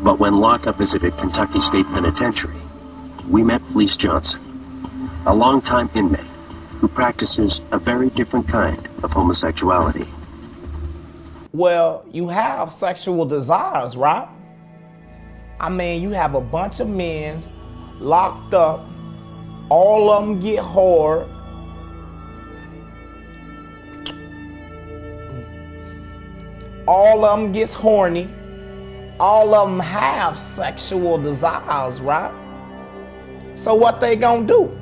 But when Lockup visited Kentucky State Penitentiary, we met Fleece Johnson, a longtime inmate who practices a very different kind of homosexuality. Well, you have sexual desires, right? I mean, you have a bunch of men locked up, all of them get hard. All of them gets horny. All of them have sexual desires, right? So what they gonna do?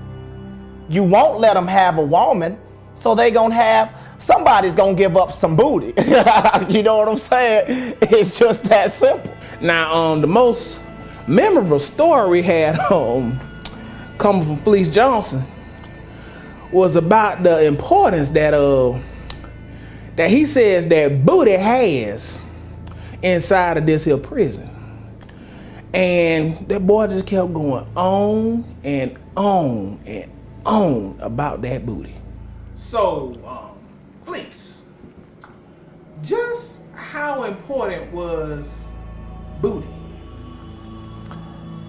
You won't let them have a woman, so they gonna have, somebody's gonna give up some booty. You know what I'm saying? It's just that simple. Now, the most memorable story we had coming from Fleece Johnson was about the importance that he says that booty has inside of this here prison. And that boy just kept going on and on and on about that booty. So, Fleece, just how important was booty?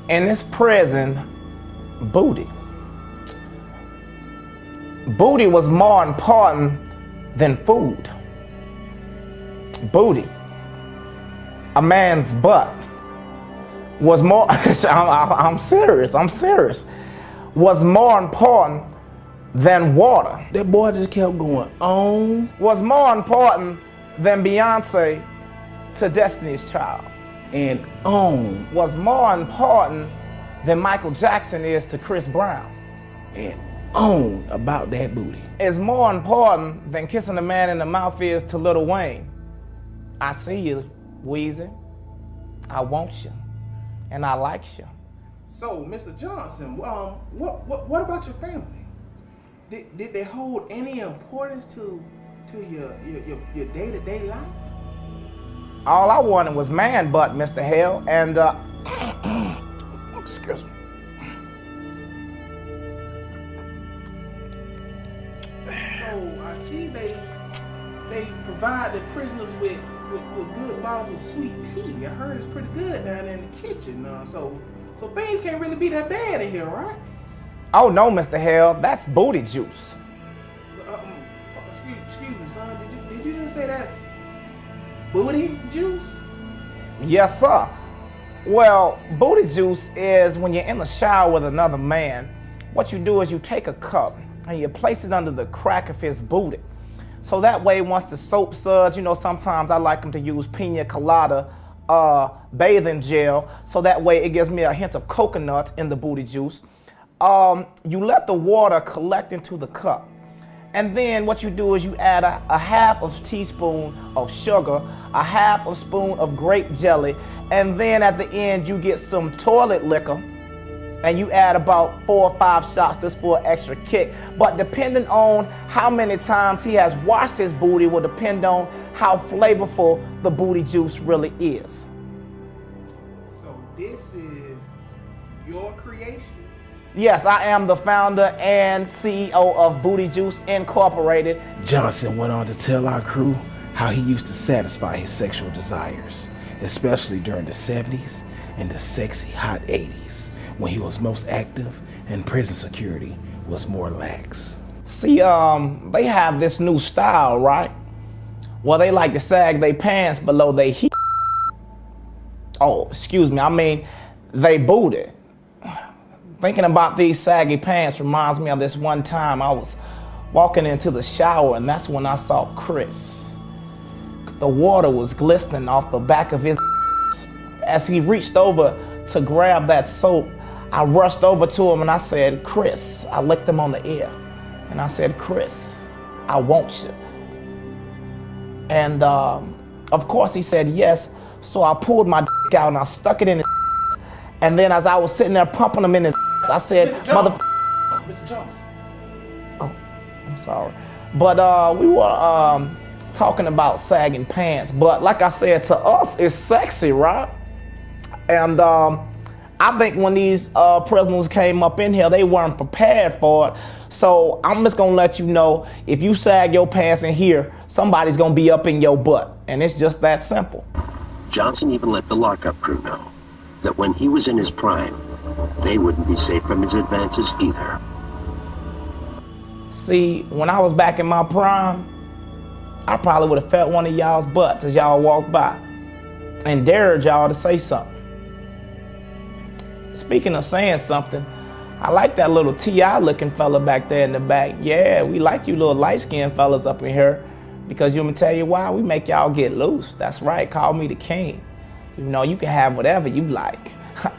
In this prison, booty was more important than food. Booty, a man's butt, was more, I'm serious, was more important than water. That boy just kept going on. Was more important than Beyonce to Destiny's Child. And on. Was more important than Michael Jackson is to Chris Brown. And on about that booty. It's more important than kissing a man in the mouth is to Lil Wayne. I see you, Weezy. I want you. And I like you. So, Mr. Johnson, what about your family? Did they hold any importance to your day-to-day life? All I wanted was man butt, Mr. Hale, and excuse me. So I see they provide the prisoners with good bottles of sweet tea. I heard it's pretty good down there in the kitchen. So things can't really be that bad in here, right? Oh no, Mr. Hale, that's booty juice. Excuse me, son. Did you just say that's booty juice? Yes, sir. Well, booty juice is when you're in the shower with another man. What you do is you take a cup and you place it under the crack of his booty. So that way, once the soap suds, sometimes I like them to use pina colada bathing gel. So that way it gives me a hint of coconut in the booty juice. You let the water collect into the cup. And then what you do is you add a half of teaspoon of sugar, a half a spoon of grape jelly, and then at the end you get some toilet liquor, and you add about 4 or 5 shots just for an extra kick. But depending on how many times he has washed his booty will depend on how flavorful the booty juice really is. So this is your creation? Yes, I am the founder and CEO of Booty Juice Incorporated. Johnson went on to tell our crew how he used to satisfy his sexual desires, especially during the 70s and the sexy hot 80s, when he was most active and prison security was more lax. See, they have this new style, right? Well, they like to sag their pants below their heat. Oh, excuse me, I mean, they booty. Thinking about these saggy pants reminds me of this one time I was walking into the shower, and that's when I saw Chris. The water was glistening off the back of his. As he reached over to grab that soap, I rushed over to him and I said, Chris. I licked him on the ear. And I said, Chris, I want you. And of course he said yes. So I pulled my dick out and I stuck it in his. And then as I was sitting there pumping him in his, I said, Mr. Jones. Oh, I'm sorry. But we were talking about sagging pants. But like I said, to us, it's sexy, right? And I think when these prisoners came up in here, they weren't prepared for it. So I'm just gonna let you know, if you sag your pants in here, somebody's gonna be up in your butt. And it's just that simple. Johnson even let the lockup crew know that when he was in his prime, they wouldn't be safe from his advances either. See, when I was back in my prime, I probably would have felt one of y'all's butts as y'all walked by and dared y'all to say something. Speaking of saying something, I like that little T.I. looking fella back there in the back. Yeah, we like you little light-skinned fellas up in here because let me tell you why, we make y'all get loose. That's right, call me the king. You know, you can have whatever you like.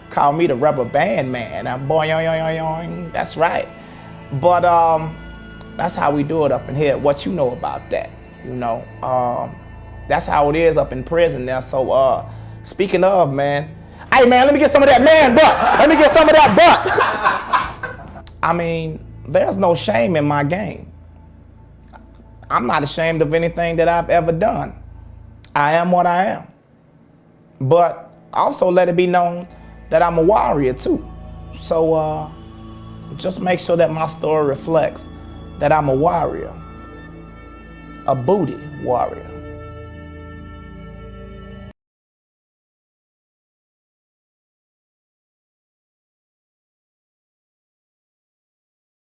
Call me the rubber band man. I'm boing, that's right. But that's how we do it up in here. What you know about that? You know, that's how it is up in prison now. So speaking of, man, hey man, let me get some of that man butt. Let me get some of that butt. I mean, there's no shame in my game. I'm not ashamed of anything that I've ever done. I am what I am. But also let it be known that I'm a warrior too. So just make sure that my story reflects that I'm a warrior, a booty warrior.